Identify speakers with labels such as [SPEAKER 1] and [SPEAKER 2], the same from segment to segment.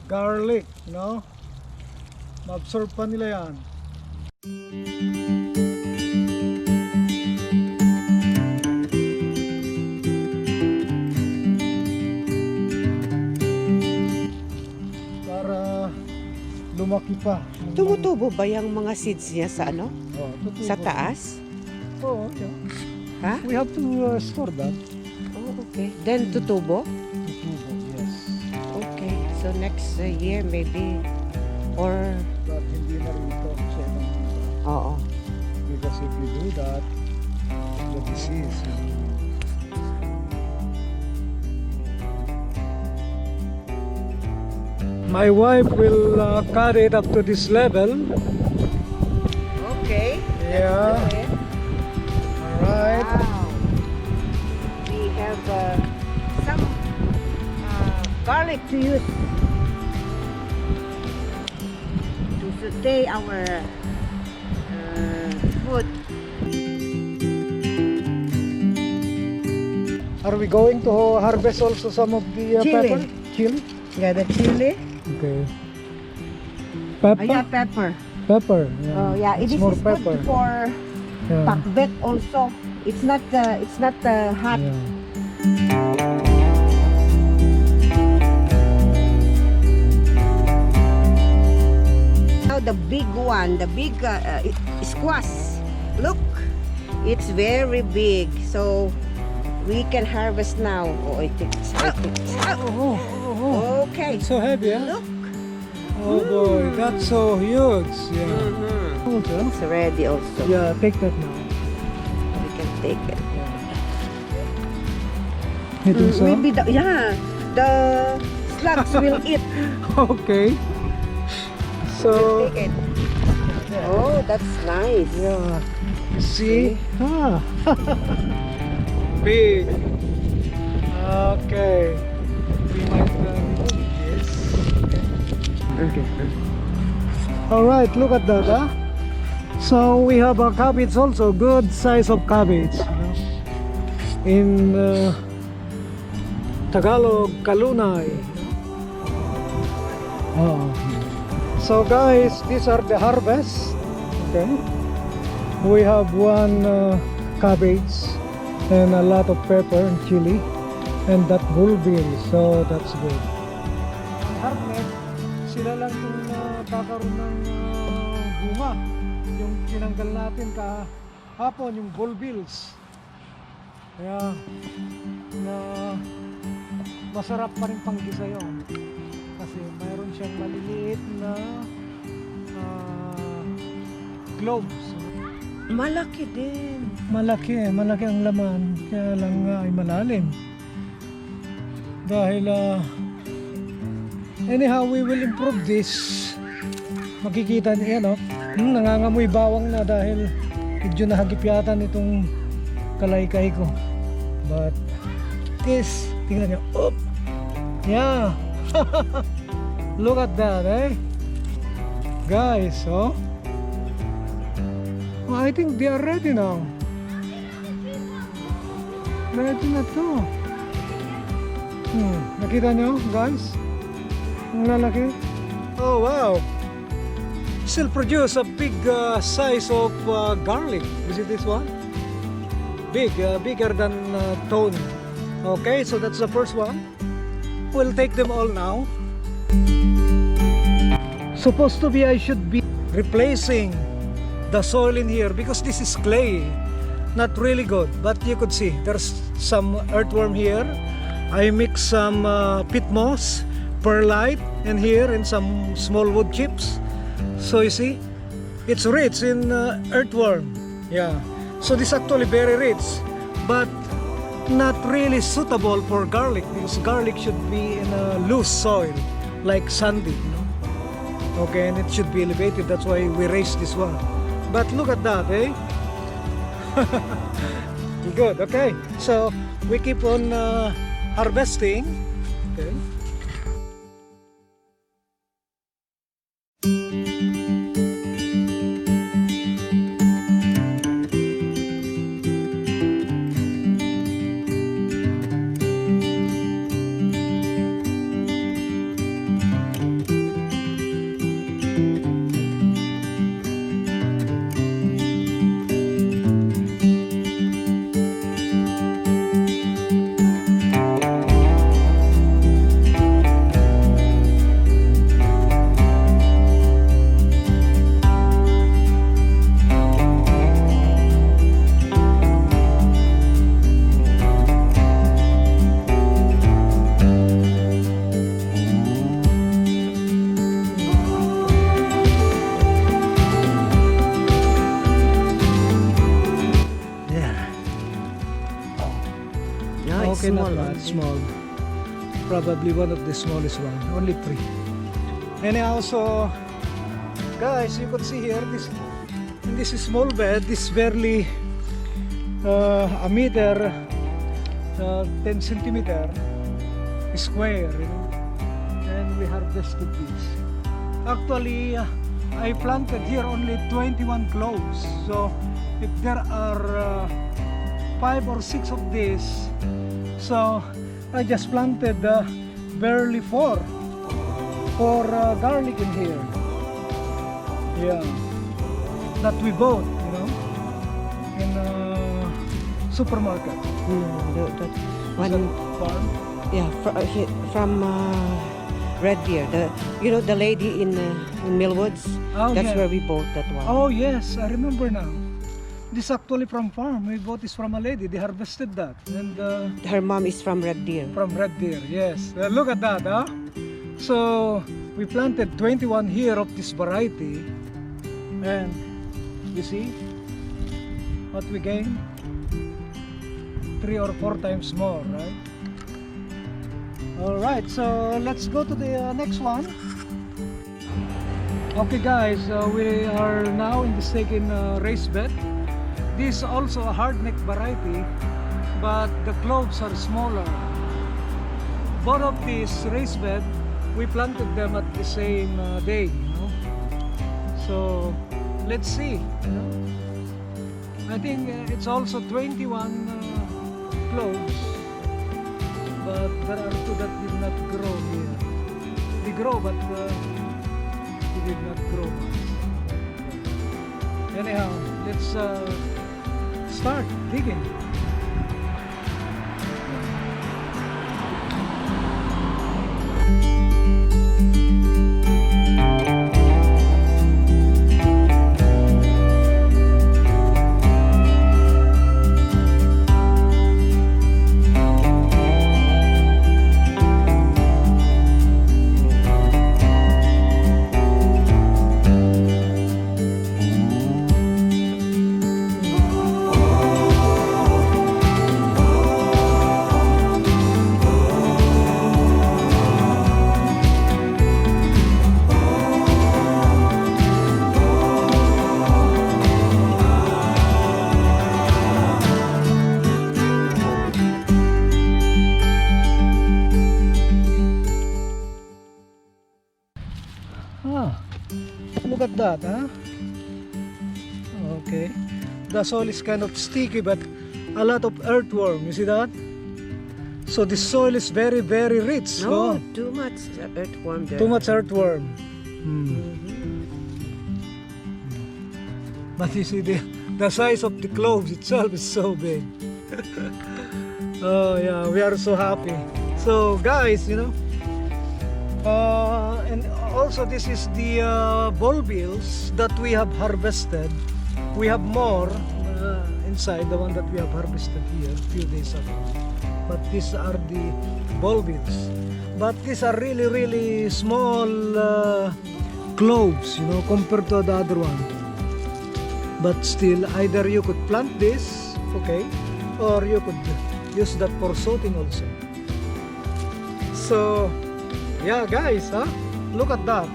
[SPEAKER 1] garlic, no? Ma-absorb pa nila yan. Para lumaki pa.
[SPEAKER 2] Tumutubo ba yung mga seeds niya sa ano?
[SPEAKER 1] Oh, tutubo.
[SPEAKER 2] Sa taas?
[SPEAKER 1] Oo, yeah.
[SPEAKER 2] Ha?
[SPEAKER 1] We have to store that.
[SPEAKER 2] Oh, okay. Then tutubo?
[SPEAKER 1] Tutubo, yes.
[SPEAKER 2] Okay. So next year maybe or
[SPEAKER 1] But hindi na rin ito siya ng
[SPEAKER 2] oo.
[SPEAKER 1] because if you do that, the disease. My wife will cut it up to this level.
[SPEAKER 2] Okay.
[SPEAKER 1] Yeah.
[SPEAKER 2] Let's do it.
[SPEAKER 1] Alright.
[SPEAKER 2] Wow. We have some garlic to use to saute our food.
[SPEAKER 1] Are we going to harvest also some of the
[SPEAKER 2] Chili.
[SPEAKER 1] pepper? Chili?
[SPEAKER 2] Yeah, the chili.
[SPEAKER 1] Okay. Pepper?
[SPEAKER 2] Yeah, pepper.
[SPEAKER 1] Pepper. Yeah.
[SPEAKER 2] Oh, yeah. It
[SPEAKER 1] It's
[SPEAKER 2] is
[SPEAKER 1] more
[SPEAKER 2] good
[SPEAKER 1] pepper.
[SPEAKER 2] for
[SPEAKER 1] Yeah.
[SPEAKER 2] pakbet also. It's not hot.
[SPEAKER 1] Yeah.
[SPEAKER 2] Now the big one, the big squash. Look, it's very big. So we can harvest now. Oh, I think it's okay.
[SPEAKER 1] It's so heavy, huh?
[SPEAKER 2] Look.
[SPEAKER 1] Oh boy, that's so huge. Yeah.
[SPEAKER 2] Mm-hmm. It's ready also.
[SPEAKER 1] Yeah, take that now.
[SPEAKER 2] We can take it.
[SPEAKER 1] You think so?
[SPEAKER 2] Maybe the slugs will eat.
[SPEAKER 1] Okay. So,
[SPEAKER 2] Take it. Oh, that's nice.
[SPEAKER 1] yeah. See? Ah. Big. Okay. We might remove this.
[SPEAKER 2] Okay.
[SPEAKER 1] Alright, look at that, huh? So we have a cabbage also, good size of cabbage. In Tagalog, kalunay. Oh. So guys, these are the harvest. Okay. We have one cabbage and a lot of pepper and chili and that bulbils. So that's good. Hardneck, sila lang yung kakaroon ng bunga. Yung tinanggal natin kahapon, yung bulbils. Kaya na masarap pa rin panggisa yun. Kasi mayroon siyang maliliit na cloves.
[SPEAKER 2] Malaki din.
[SPEAKER 1] Malaki ang laman. Kaya lang ay malalim. Dahil anyhow, we will improve this. Makikita niyo yan, no? Nangangamoy bawang na dahil medyo nahagip yata nitong kalaykay ko. But this, tingnan niyo. Up! Yeah! Look at that, eh? Guys, oh? Oh, I think they are ready now. Ready na to. Nakita nyo, guys? Ang lalaki. Oh, wow! Still produce a big size of garlic. You see this one? Big, bigger than Tony. Okay, so that's the first one. We'll take them all now. Supposed to be, I should be replacing the soil in here because this is clay. Not really good, but you could see there's some earthworm here. I mix some peat moss, perlite, and here and some small wood chips. So you see, it's rich in earthworm. Yeah. So this is actually very rich, but not really suitable for garlic because garlic should be in a loose soil, like sandy. You know? Okay, and it should be elevated. That's why we raised this one. But look at that, eh? Good. Okay. So we keep on harvesting. Okay. that small. Probably one of the smallest one. Only 3. Anyhow, so guys, you could see here this is small bed. This barely a meter, 10 centimeter square, you know, and we harvested this. Actually, I planted here only 21 cloves. So if there are 5 or 6 of these, so I just planted barely 4 garlic in here. Yeah, that we bought, you know, in supermarket.
[SPEAKER 2] That one,
[SPEAKER 1] Farm.
[SPEAKER 2] yeah, from Red Deer. The lady in Millwoods.
[SPEAKER 1] Oh,
[SPEAKER 2] That's
[SPEAKER 1] yeah.
[SPEAKER 2] where we bought that one.
[SPEAKER 1] Oh yes, I remember now. This actually from farm. We bought this from a lady. They harvested that, and
[SPEAKER 2] Her mom is from Red Deer.
[SPEAKER 1] from Red Deer. Yes. Look at that, huh? So we planted 21 here of this variety, and you see what we gain? 3 or 4 times more, right? All right. So let's go to the next one. Okay, guys, we are now in the second raised bed. This is also a hardneck variety, but the cloves are smaller. Both of these raised bed, we planted them at the same day, you know. So let's see, you know. I think it's also 21 cloves, but there are 2 that did not grow here. They grow, but they did not grow much. Anyhow, let's start digging. Look at that, huh? Okay. The soil is kind of sticky, but a lot of earthworm. You see that? So the soil is very, very rich.
[SPEAKER 2] No, too much earthworm there.
[SPEAKER 1] Too much earthworm. But you see the size of the cloves itself is so big. Oh yeah, we are so happy. So guys, you know, and also this is the bulbils that we have harvested. We have more inside, the one that we have harvested here a few days ago. But these are the bulbils. But these are really, really small cloves, you know, compared to the other one. But still, either you could plant this, okay, or you could use that for sorting also. So yeah, guys, huh? Look at that.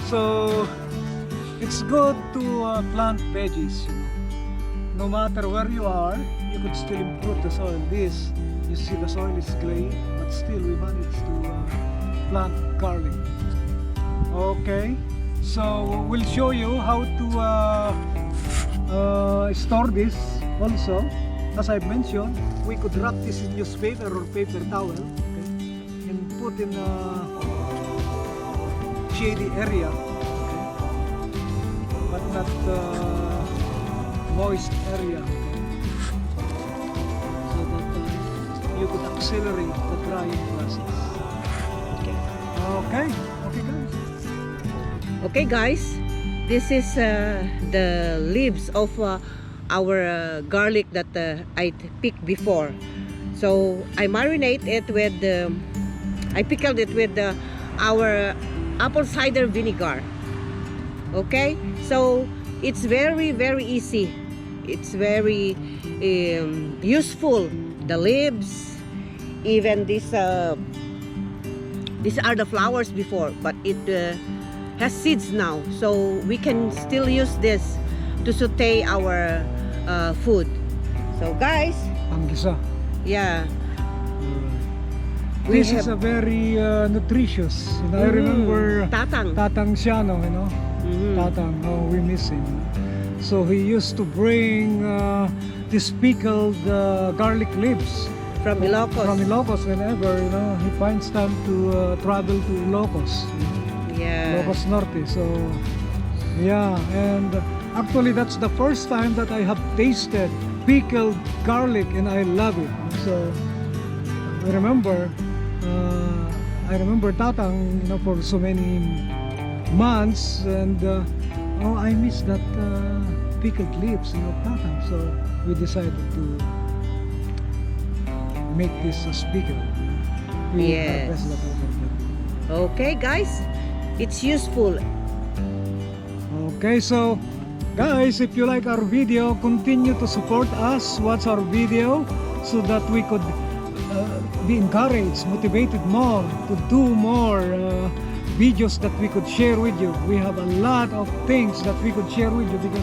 [SPEAKER 1] So it's good to plant veggies, you know. No matter where you are, you could still improve the soil. This, you see, the soil is clay, but still we managed to plant garlic. Okay, so we'll show you how to store this also. As I mentioned, we could wrap this in newspaper or paper towel, okay, and put in a shady area, okay, but not moist area, okay, so that you could accelerate the drying process. Okay, guys.
[SPEAKER 2] Okay, guys, this is the leaves of our garlic that I picked before. So I marinate it with, I pickled it with our apple cider vinegar. Okay, so it's very, very easy. It's very useful. The leaves even these are the flowers before, but it has seeds now, so we can still use this to saute our food. So guys,
[SPEAKER 1] Panggisa.
[SPEAKER 2] yeah,
[SPEAKER 1] This is a very nutritious. You know, I remember
[SPEAKER 2] Tatang.
[SPEAKER 1] Siano, you know. Tatang, oh, we miss him. So he used to bring these pickled garlic leaves
[SPEAKER 2] From Ilocos.
[SPEAKER 1] From Ilocos whenever, you know, he finds time to travel to Ilocos. You know,
[SPEAKER 2] Yeah.
[SPEAKER 1] Ilocos Norte. So, yeah, and actually that's the first time that I have tasted pickled garlic, and I love it. So, I remember Tatang, you know, for so many months, and oh, I miss that pickled leaves, you know, Tatang. So we decided to make this as pickled. We
[SPEAKER 2] Yes.
[SPEAKER 1] harvest that over there.
[SPEAKER 2] Okay, guys, it's useful.
[SPEAKER 1] Okay, so guys, if you like our video, continue to support us, watch our video, so that we could be encouraged, motivated more to do more videos that we could share with you. We have a lot of things that we could share with you because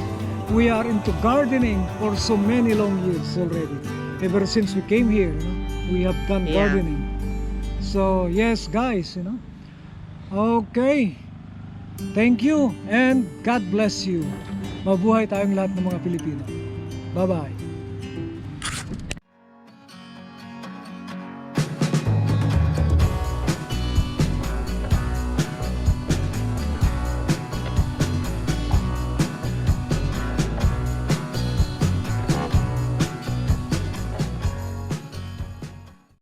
[SPEAKER 1] we are into gardening for so many long years already. Ever since we came here, you know, we have done gardening. So yes, guys, you know. Okay. Thank you and God bless you. Mabuhay tayong lahat ng mga Pilipino. Bye-bye.